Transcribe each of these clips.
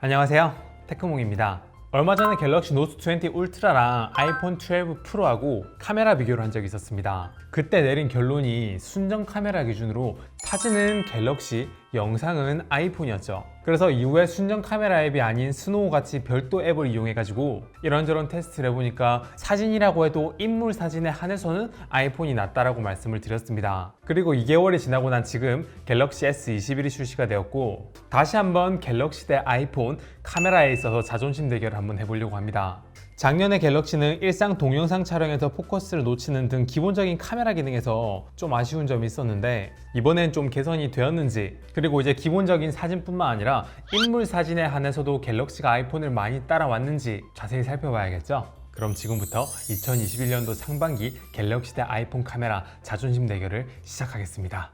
안녕하세요, 테크몽입니다. 얼마 전에 갤럭시 노트 20 울트라랑 아이폰 12 프로하고 카메라 비교를 한 적이 있었습니다. 그때 내린 결론이 순정 카메라 기준으로 사진은 갤럭시, 영상은 아이폰이었죠. 그래서 이후에 순정 카메라 앱이 아닌 스노우 같이 별도 앱을 이용해가지고 이런저런 테스트를 해보니까 사진이라고 해도 인물 사진에 한해서는 아이폰이 낫다라고 말씀을 드렸습니다. 그리고 2개월이 지나고 난 지금 갤럭시 S21이 출시가 되었고 다시 한번 갤럭시 대 아이폰 카메라에 있어서 자존심 대결을 한번 해보려고 합니다. 작년에 갤럭시는 일상 동영상 촬영에서 포커스를 놓치는 등 기본적인 카메라 기능에서 좀 아쉬운 점이 있었는데 이번엔 좀 개선이 되었는지, 그리고 이제 기본적인 사진뿐만 아니라 인물 사진에 한해서도 갤럭시가 아이폰을 많이 따라왔는지 자세히 살펴봐야겠죠? 그럼 지금부터 2021년도 상반기 갤럭시 대 아이폰 카메라 자존심 대결을 시작하겠습니다.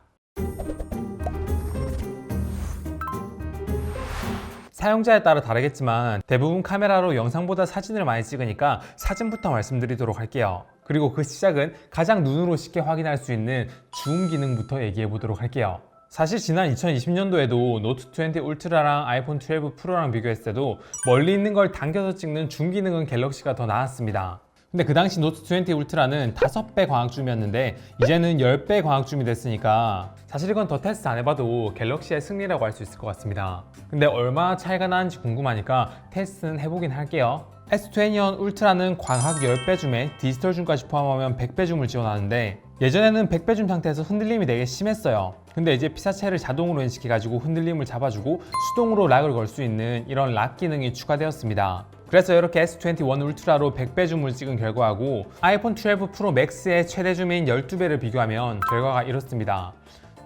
사용자에 따라 다르겠지만 대부분 카메라로 영상보다 사진을 많이 찍으니까 사진부터 말씀드리도록 할게요. 그리고 그 시작은 가장 눈으로 쉽게 확인할 수 있는 줌 기능부터 얘기해 보도록 할게요. 사실 지난 2020년도에도 노트 20 울트라랑 아이폰 12 프로랑 비교했을 때도 멀리 있는 걸 당겨서 찍는 줌 기능은 갤럭시가 더 나았습니다. 근데 그 당시 노트 20 울트라는 5배 광학줌이었는데 이제는 10배 광학줌이 됐으니까 사실 이건 더 테스트 안 해봐도 갤럭시의 승리라고 할 수 있을 것 같습니다. 근데 얼마나 차이가 나는지 궁금하니까 테스트는 해보긴 할게요. S21 울트라는 광학 10배 줌에 디지털 줌까지 포함하면 100배 줌을 지원하는데 예전에는 100배 줌 상태에서 흔들림이 되게 심했어요. 근데 이제 피사체를 자동으로 인식해가지고 흔들림을 잡아주고 수동으로 락을 걸 수 있는 이런 락 기능이 추가되었습니다. 그래서 이렇게 S21 울트라로 100배 줌을 찍은 결과하고 아이폰 12 프로 맥스의 최대 줌인 12배를 비교하면 결과가 이렇습니다.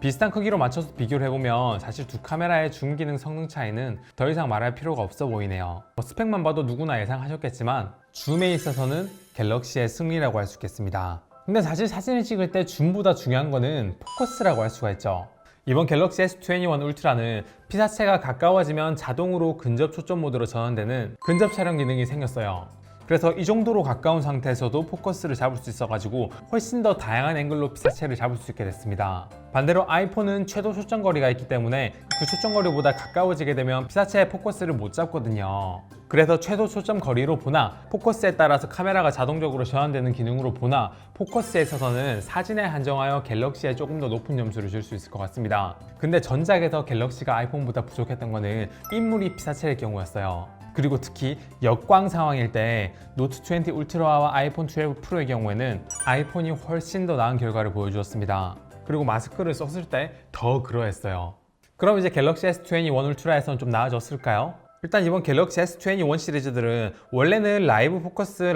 비슷한 크기로 맞춰서 비교를 해보면 사실 두 카메라의 줌 기능 성능 차이는 더 이상 말할 필요가 없어 보이네요. 스펙만 봐도 누구나 예상하셨겠지만 줌에 있어서는 갤럭시의 승리라고 할 수 있겠습니다. 근데 사실 사진을 찍을 때 줌보다 중요한 거는 포커스라고 할 수가 있죠. 이번 갤럭시 S21 울트라는 피사체가 가까워지면 자동으로 근접 초점 모드로 전환되는 근접 촬영 기능이 생겼어요. 그래서 이 정도로 가까운 상태에서도 포커스를 잡을 수 있어가지고 훨씬 더 다양한 앵글로 피사체를 잡을 수 있게 됐습니다. 반대로 아이폰은 최도 초점 거리가 있기 때문에 그 초점 거리보다 가까워지게 되면 피사체의 포커스를 못 잡거든요. 그래서 최소 초점 거리로 보나 포커스에 따라서 카메라가 자동적으로 전환되는 기능으로 보나 포커스에 있어서는 사진에 한정하여 갤럭시에 조금 더 높은 점수를 줄 수 있을 것 같습니다. 근데 전작에서 갤럭시가 아이폰보다 부족했던 거는 인물이 피사체일 경우였어요. 그리고 특히 역광 상황일 때 노트 20 울트라와 아이폰 12 프로의 경우에는 아이폰이 훨씬 더 나은 결과를 보여주었습니다. 그리고 마스크를 썼을 때 더 그러했어요. 그럼 이제 갤럭시 S21 울트라에서는 좀 나아졌을까요? 일단 이번 갤럭시 S21 시리즈들은 원래는 라이브 포커스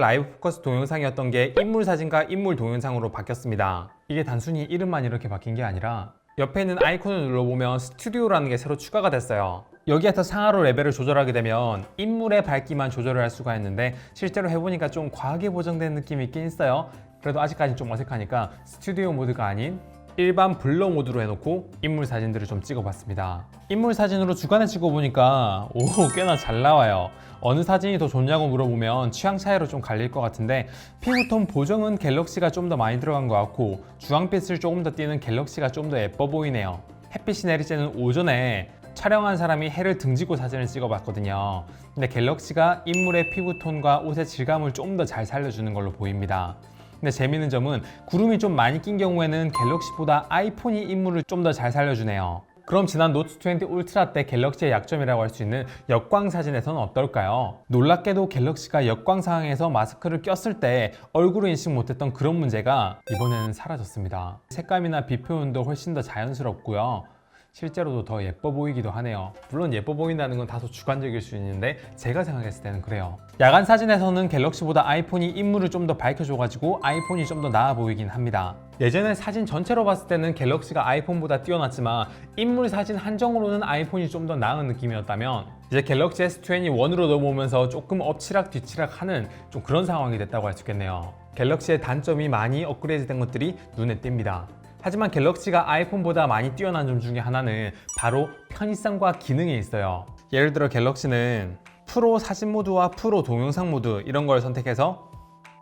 동영상이었던 게 인물 사진과 인물 동영상으로 바뀌었습니다. 이게 단순히 이름만 이렇게 바뀐 게 아니라 옆에 있는 아이콘을 눌러보면 스튜디오라는 게 새로 추가가 됐어요. 여기에서 상하로 레벨을 조절하게 되면 인물의 밝기만 조절을 할 수가 있는데 실제로 해보니까 좀 과하게 보정된 느낌이 있긴 있어요. 그래도 아직까지 좀 어색하니까 스튜디오 모드가 아닌 일반 블러 모드로 해놓고 인물 사진들을 좀 찍어봤습니다. 인물 사진으로 주간에 찍어보니까 꽤나 잘 나와요. 어느 사진이 더 좋냐고 물어보면 취향 차이로 좀 갈릴 것 같은데 피부톤 보정은 갤럭시가 좀 더 많이 들어간 것 같고 주황빛을 조금 더 띠는 갤럭시가 좀 더 예뻐 보이네요. 햇빛이 내릴 때는 오전에 촬영한 사람이 해를 등지고 사진을 찍어봤거든요. 근데 갤럭시가 인물의 피부톤과 옷의 질감을 좀 더 잘 살려주는 걸로 보입니다. 근데 재미있는 점은 구름이 좀 많이 낀 경우에는 갤럭시보다 아이폰이 인물을 좀 더 잘 살려주네요. 그럼 지난 노트 20 울트라 때 갤럭시의 약점이라고 할 수 있는 역광 사진에서는 어떨까요? 놀랍게도 갤럭시가 역광 상황에서 마스크를 꼈을 때 얼굴을 인식 못했던 그런 문제가 이번에는 사라졌습니다. 색감이나 빛 표현도 훨씬 더 자연스럽고요. 실제로도 더 예뻐 보이기도 하네요. 물론 예뻐 보인다는 건 다소 주관적일 수 있는데 제가 생각했을 때는 그래요. 야간 사진에서는 갤럭시보다 아이폰이 인물을 좀 더 밝혀줘가지고 아이폰이 좀 더 나아 보이긴 합니다. 예전에 사진 전체로 봤을 때는 갤럭시가 아이폰보다 뛰어났지만 인물 사진 한정으로는 아이폰이 좀 더 나은 느낌이었다면 이제 갤럭시 S21으로 넘어오면서 조금 엎치락 뒤치락 하는 좀 그런 상황이 됐다고 할 수 있겠네요. 갤럭시의 단점이 많이 업그레이드 된 것들이 눈에 띕니다. 하지만 갤럭시가 아이폰보다 많이 뛰어난 점 중에 하나는 바로 편의성과 기능에 있어요. 예를 들어 갤럭시는 프로 사진 모드와 프로 동영상 모드 이런 걸 선택해서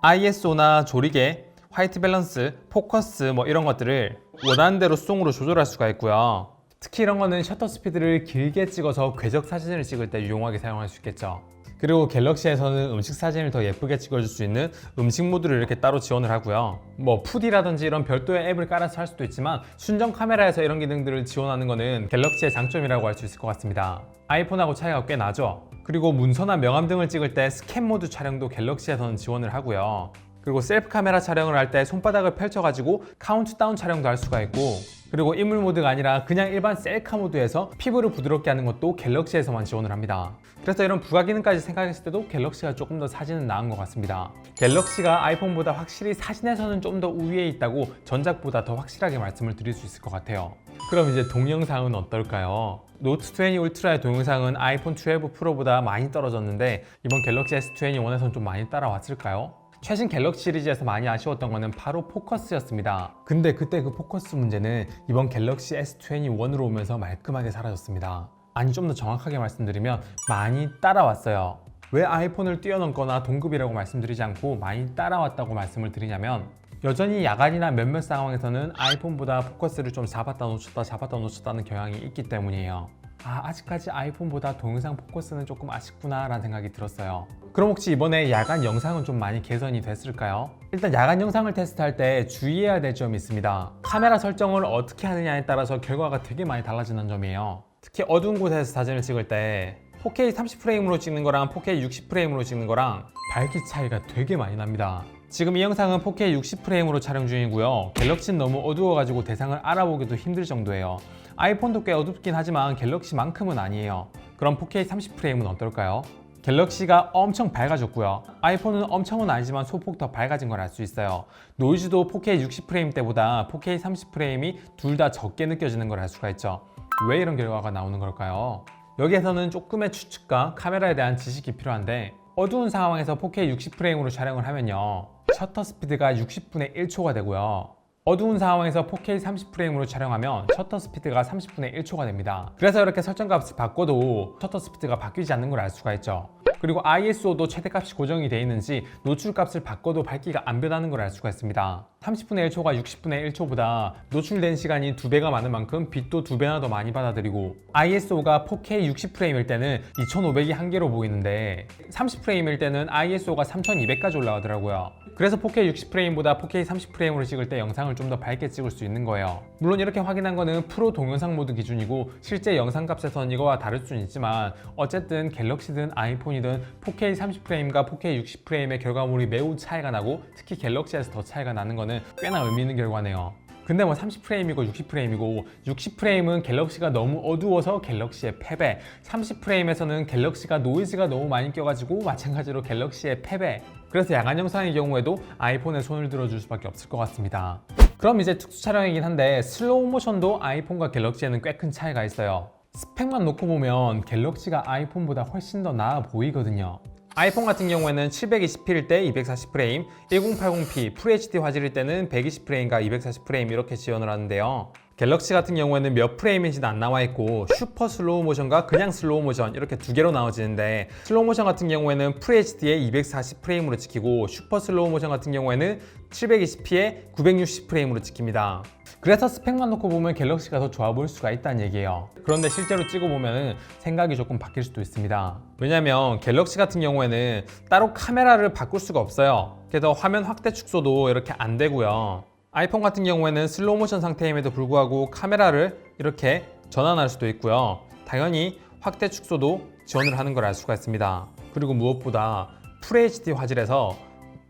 ISO나 조리개, 화이트 밸런스, 포커스 이런 것들을 원하는 대로 수동으로 조절할 수가 있고요. 특히 이런 거는 셔터 스피드를 길게 찍어서 궤적 사진을 찍을 때 유용하게 사용할 수 있겠죠. 그리고 갤럭시에서는 음식 사진을 더 예쁘게 찍어줄 수 있는 음식 모드를 이렇게 따로 지원을 하고요. 뭐 푸디라든지 이런 별도의 앱을 깔아서 할 수도 있지만 순정 카메라에서 이런 기능들을 지원하는 거는 갤럭시의 장점이라고 할 수 있을 것 같습니다. 아이폰하고 차이가 꽤 나죠. 그리고 문서나 명함 등을 찍을 때 스캔 모드 촬영도 갤럭시에서는 지원을 하고요. 그리고 셀프 카메라 촬영을 할 때 손바닥을 펼쳐가지고 카운트다운 촬영도 할 수가 있고, 그리고 인물 모드가 아니라 그냥 일반 셀카 모드에서 피부를 부드럽게 하는 것도 갤럭시에서만 지원을 합니다. 그래서 이런 부가 기능까지 생각했을 때도 갤럭시가 조금 더 사진은 나은 것 같습니다. 갤럭시가 아이폰보다 확실히 사진에서는 좀 더 우위에 있다고 전작보다 더 확실하게 말씀을 드릴 수 있을 것 같아요. 그럼 이제 동영상은 어떨까요? 노트 20 울트라의 동영상은 아이폰 12 프로보다 많이 떨어졌는데 이번 갤럭시 S21에서는 좀 많이 따라왔을까요? 최신 갤럭시 시리즈에서 많이 아쉬웠던 거는 바로 포커스였습니다. 근데 그때 그 포커스 문제는 이번 갤럭시 S21으로 오면서 말끔하게 사라졌습니다. 아니, 좀 더 정확하게 말씀드리면 많이 따라왔어요. 왜 아이폰을 뛰어넘거나 동급이라고 말씀드리지 않고 많이 따라왔다고 말씀을 드리냐면, 여전히 야간이나 몇몇 상황에서는 아이폰보다 포커스를 좀 잡았다 놓쳤다는 경향이 있기 때문이에요. 아직까지 아이폰보다 동영상 포커스는 조금 아쉽구나 라는 생각이 들었어요. 그럼 혹시 이번에 야간 영상은 좀 많이 개선이 됐을까요? 일단 야간 영상을 테스트할 때 주의해야 될 점이 있습니다. 카메라 설정을 어떻게 하느냐에 따라서 결과가 되게 많이 달라지는 점이에요. 특히 어두운 곳에서 사진을 찍을 때 4K 30프레임으로 찍는 거랑 4K 60프레임으로 찍는 거랑 밝기 차이가 되게 많이 납니다. 지금 이 영상은 4K 60프레임으로 촬영 중이고요. 갤럭시는 너무 어두워가지고 대상을 알아보기도 힘들 정도예요. 아이폰도 꽤 어둡긴 하지만 갤럭시만큼은 아니에요. 그럼 4K 30프레임은 어떨까요? 갤럭시가 엄청 밝아졌고요. 아이폰은 엄청은 아니지만 소폭 더 밝아진 걸 알 수 있어요. 노이즈도 4K 60프레임 때보다 4K 30프레임이 둘 다 적게 느껴지는 걸 알 수가 있죠. 왜 이런 결과가 나오는 걸까요? 여기에서는 조금의 추측과 카메라에 대한 지식이 필요한데, 어두운 상황에서 4K 60프레임으로 촬영을 하면요, 셔터 스피드가 60분의 1초가 되고요. 어두운 상황에서 4K 30프레임으로 촬영하면 셔터 스피드가 30분의 1초가 됩니다. 그래서 이렇게 설정값을 바꿔도 셔터 스피드가 바뀌지 않는 걸 알 수가 있죠. 그리고 ISO도 최대값이 고정이 되어 있는지 노출값을 바꿔도 밝기가 안 변하는 걸 알 수가 있습니다. 30분의 1초가 60분의 1초보다 노출된 시간이 2배가 많은 만큼 빛도 2배나 더 많이 받아들이고, ISO가 4K 60프레임일 때는 2500이 한계로 보이는데 30프레임일 때는 ISO가 3200까지 올라가더라고요. 그래서 4K 60프레임보다 4K 30프레임으로 찍을 때 영상을 좀 더 밝게 찍을 수 있는 거예요. 물론 이렇게 확인한 거는 프로 동영상 모드 기준이고 실제 영상 값에선 이거와 다를 수는 있지만, 어쨌든 갤럭시든 아이폰이든 4K 30프레임과 4K 60프레임의 결과물이 매우 차이가 나고, 특히 갤럭시에서 더 차이가 나는 거는 꽤나 의미 있는 결과네요. 근데 뭐 30프레임이고 60프레임이고, 60프레임은 갤럭시가 너무 어두워서 갤럭시의 패배, 30프레임에서는 갤럭시가 노이즈가 너무 많이 껴가지고 마찬가지로 갤럭시의 패배. 그래서 야간 영상의 경우에도 아이폰에 손을 들어줄 수밖에 없을 것 같습니다. 그럼 이제 특수 촬영이긴 한데 슬로우 모션도 아이폰과 갤럭시에는 꽤 큰 차이가 있어요. 스펙만 놓고 보면 갤럭시가 아이폰보다 훨씬 더 나아 보이거든요. 아이폰 같은 경우에는 720p일 때 240프레임, 1080p FHD 화질일 때는 120프레임과 240프레임 이렇게 지원을 하는데요. 갤럭시 같은 경우에는 몇 프레임인지는 안 나와 있고 슈퍼 슬로우 모션과 그냥 슬로우 모션 이렇게 두 개로 나눠지는데, 슬로우 모션 같은 경우에는 FHD에 240프레임으로 찍히고 슈퍼 슬로우 모션 같은 경우에는 720p에 960프레임으로 찍힙니다. 그래서 스펙만 놓고 보면 갤럭시가 더 좋아 보일 수가 있다는 얘기예요. 그런데 실제로 찍어보면 생각이 조금 바뀔 수도 있습니다. 왜냐면 갤럭시 같은 경우에는 따로 카메라를 바꿀 수가 없어요. 그래서 화면 확대 축소도 이렇게 안 되고요. 아이폰 같은 경우에는 슬로우 모션 상태임에도 불구하고 카메라를 이렇게 전환할 수도 있고요. 당연히 확대 축소도 지원을 하는 걸 알 수가 있습니다. 그리고 무엇보다 FHD 화질에서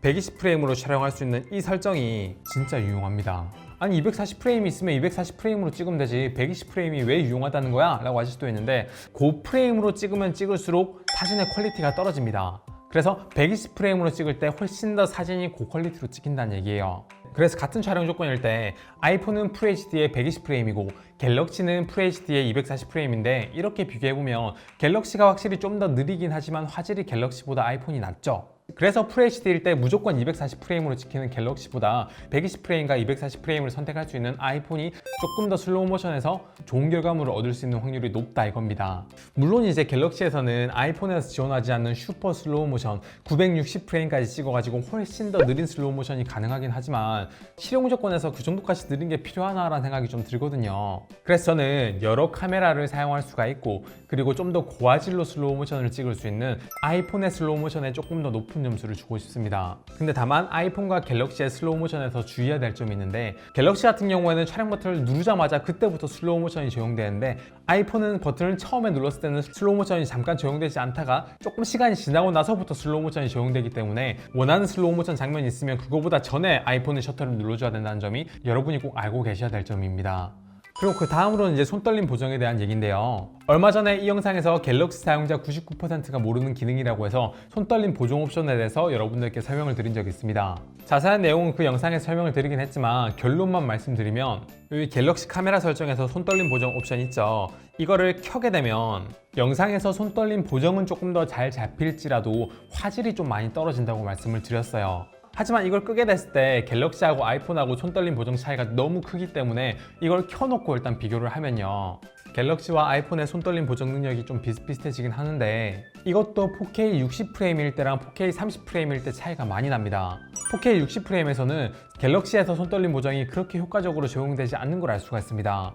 120프레임으로 촬영할 수 있는 이 설정이 진짜 유용합니다. 아니 240프레임이 있으면 240프레임으로 찍으면 되지 120프레임이 왜 유용하다는 거야? 라고 하실 수도 있는데, 고프레임으로 찍으면 찍을수록 사진의 퀄리티가 떨어집니다. 그래서 120프레임으로 찍을 때 훨씬 더 사진이 고퀄리티로 찍힌다는 얘기예요. 그래서 같은 촬영 조건일 때 아이폰은 FHD에 120프레임이고 갤럭시는 FHD에 240프레임인데, 이렇게 비교해보면 갤럭시가 확실히 좀 더 느리긴 하지만 화질이 갤럭시보다 아이폰이 낫죠. 그래서 FHD일 때 무조건 240프레임으로 찍히는 갤럭시보다 120프레임과 240프레임을 선택할 수 있는 아이폰이 조금 더 슬로우 모션에서 좋은 결과물을 얻을 수 있는 확률이 높다 이겁니다. 물론 이제 갤럭시에서는 아이폰에서 지원하지 않는 슈퍼 슬로우 모션 960프레임까지 찍어가지고 훨씬 더 느린 슬로우 모션이 가능하긴 하지만 실용 조건에서 그 정도까지 느린 게 필요하나라는 생각이 좀 들거든요. 그래서 저는 여러 카메라를 사용할 수가 있고 그리고 좀 더 고화질로 슬로우 모션을 찍을 수 있는 아이폰의 슬로우 모션에 조금 더 높은 점수를 주고 싶습니다. 근데 다만 아이폰과 갤럭시의 슬로우 모션에서 주의해야 될 점이 있는데 갤럭시 같은 경우에는 촬영 버튼을 누르자마자 그때부터 슬로우 모션이 적용되는데 아이폰은 버튼을 처음에 눌렀을 때는 슬로우 모션이 잠깐 적용되지 않다가 조금 시간이 지나고 나서부터 슬로우 모션이 적용되기 때문에 원하는 슬로우 모션 장면이 있으면 그거보다 전에 아이폰의 셔터를 눌러줘야 된다는 점이 여러분이 꼭 알고 계셔야 될 점입니다. 그리고 그 다음으로는 이제 손떨림 보정에 대한 얘기인데요. 얼마 전에 이 영상에서 갤럭시 사용자 99%가 모르는 기능이라고 해서 손떨림 보정 옵션에 대해서 여러분들께 설명을 드린 적이 있습니다. 자세한 내용은 그 영상에서 설명을 드리긴 했지만 결론만 말씀드리면 여기 갤럭시 카메라 설정에서 손떨림 보정 옵션 있죠. 이거를 켜게 되면 영상에서 손떨림 보정은 조금 더 잘 잡힐지라도 화질이 좀 많이 떨어진다고 말씀을 드렸어요. 하지만 이걸 끄게 됐을 때 갤럭시하고 아이폰하고 손떨림 보정 차이가 너무 크기 때문에 이걸 켜놓고 일단 비교를 하면요, 갤럭시와 아이폰의 손떨림 보정 능력이 좀 비슷비슷해지긴 하는데 이것도 4K 60프레임일 때랑 4K 30프레임일 때 차이가 많이 납니다. 4K 60프레임에서는 갤럭시에서 손떨림 보정이 그렇게 효과적으로 적용되지 않는 걸 알 수가 있습니다.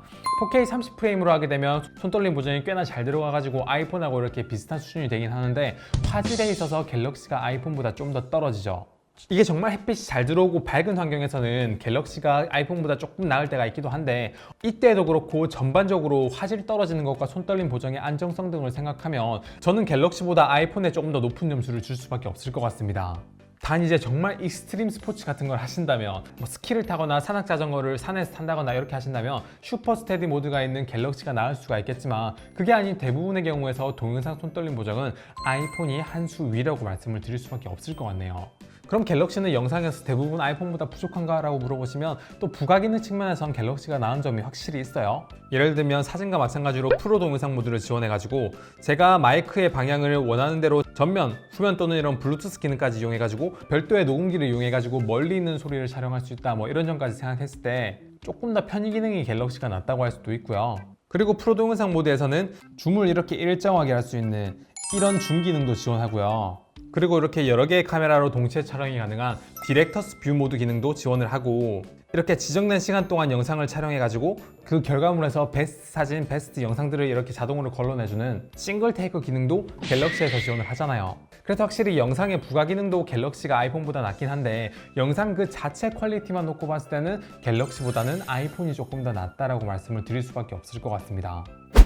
4K 30프레임으로 하게 되면 손떨림 보정이 꽤나 잘 들어가가지고 아이폰하고 이렇게 비슷한 수준이 되긴 하는데 화질에 있어서 갤럭시가 아이폰보다 좀 더 떨어지죠. 이게 정말 햇빛이 잘 들어오고 밝은 환경에서는 갤럭시가 아이폰보다 조금 나을 때가 있기도 한데 이때도 그렇고 전반적으로 화질이 떨어지는 것과 손떨림 보정의 안정성 등을 생각하면 저는 갤럭시보다 아이폰에 조금 더 높은 점수를 줄 수밖에 없을 것 같습니다. 단 이제 정말 익스트림 스포츠 같은 걸 하신다면 뭐 스키를 타거나 산악 자전거를 산에서 탄다거나 이렇게 하신다면 슈퍼 스테디 모드가 있는 갤럭시가 나을 수가 있겠지만 그게 아닌 대부분의 경우에서 동영상 손떨림 보정은 아이폰이 한 수 위라고 말씀을 드릴 수밖에 없을 것 같네요. 그럼 갤럭시는 영상에서 대부분 아이폰보다 부족한가? 라고 물어보시면 또 부가기능 측면에선 갤럭시가 나은 점이 확실히 있어요. 예를 들면 사진과 마찬가지로 프로 동영상 모드를 지원해가지고 제가 마이크의 방향을 원하는 대로 전면, 후면 또는 이런 블루투스 기능까지 이용해가지고 별도의 녹음기를 이용해가지고 멀리 있는 소리를 촬영할 수 있다 뭐 이런 점까지 생각했을 때 조금 더 편의 기능이 갤럭시가 낫다고 할 수도 있고요. 그리고 프로 동영상 모드에서는 줌을 이렇게 일정하게 할 수 있는 이런 줌 기능도 지원하고요. 그리고 이렇게 여러 개의 카메라로 동시에 촬영이 가능한 디렉터스 뷰 모드 기능도 지원을 하고 이렇게 지정된 시간 동안 영상을 촬영해가지고 그 결과물에서 베스트 사진, 베스트 영상들을 이렇게 자동으로 걸러내주는 싱글 테이크 기능도 갤럭시에서 지원을 하잖아요. 그래서 확실히 영상의 부가 기능도 갤럭시가 아이폰보다 낫긴 한데 영상 그 자체 퀄리티만 놓고 봤을 때는 갤럭시보다는 아이폰이 조금 더 낫다라고 말씀을 드릴 수밖에 없을 것 같습니다.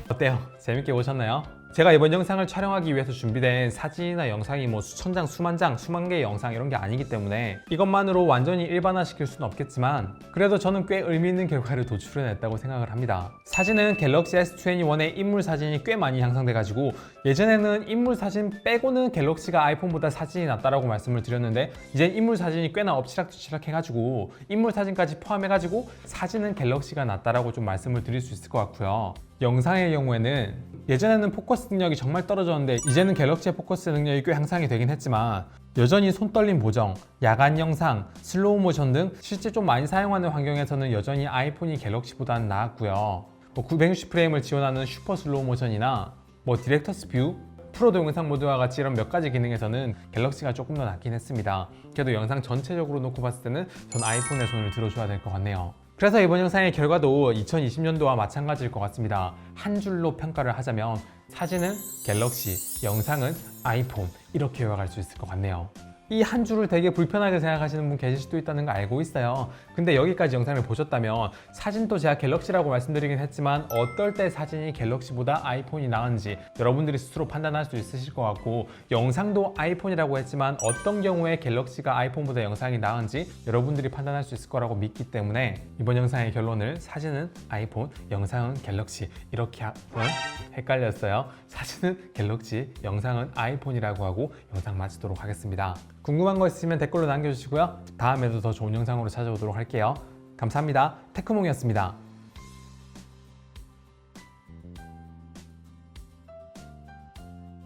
어때요? 재밌게 보셨나요? 제가 이번 영상을 촬영하기 위해서 준비된 사진이나 영상이 뭐 수천 장, 수만 장, 수만 개의 영상 이런 게 아니기 때문에 이것만으로 완전히 일반화시킬 수는 없겠지만 그래도 저는 꽤 의미 있는 결과를 도출해냈다고 생각을 합니다. 사진은 갤럭시 S21의 인물 사진이 꽤 많이 향상돼가지고 예전에는 인물 사진 빼고는 갤럭시가 아이폰보다 사진이 낫다라고 말씀을 드렸는데 이제 인물 사진이 꽤나 엎치락뒤치락 해가지고 인물 사진까지 포함해가지고 사진은 갤럭시가 낫다라고 좀 말씀을 드릴 수 있을 것 같고요. 영상의 경우에는 예전에는 포커스 능력이 정말 떨어졌는데 이제는 갤럭시의 포커스 능력이 꽤 향상이 되긴 했지만 여전히 손떨림 보정, 야간 영상, 슬로우 모션 등 실제 좀 많이 사용하는 환경에서는 여전히 아이폰이 갤럭시보다는 나았고요. 960프레임을 지원하는 슈퍼 슬로우 모션이나 디렉터스 뷰, 프로 동영상 모드와 같이 이런 몇 가지 기능에서는 갤럭시가 조금 더 낫긴 했습니다. 그래도 영상 전체적으로 놓고 봤을 때는 전 아이폰에 손을 들어줘야 될 것 같네요. 그래서 이번 영상의 결과도 2020년도와 마찬가지일 것 같습니다. 한 줄로 평가를 하자면 사진은 갤럭시, 영상은 아이폰 이렇게 요약할 수 있을 것 같네요. 이 한 줄을 되게 불편하게 생각하시는 분 계실 수도 있다는 거 알고 있어요. 근데 여기까지 영상을 보셨다면 사진도 제가 갤럭시라고 말씀드리긴 했지만 어떨 때 사진이 갤럭시보다 아이폰이 나은지 여러분들이 스스로 판단할 수 있으실 것 같고 영상도 아이폰이라고 했지만 어떤 경우에 갤럭시가 아이폰보다 영상이 나은지 여러분들이 판단할 수 있을 거라고 믿기 때문에 이번 영상의 결론을 사진은 아이폰, 영상은 갤럭시 이렇게 헷갈렸어요. 사진은 갤럭시, 영상은 아이폰이라고 하고 영상 마치도록 하겠습니다. 궁금한 거 있으면 댓글로 남겨주시고요. 다음에도 더 좋은 영상으로 찾아오도록 할게요. 감사합니다. 테크몽이었습니다.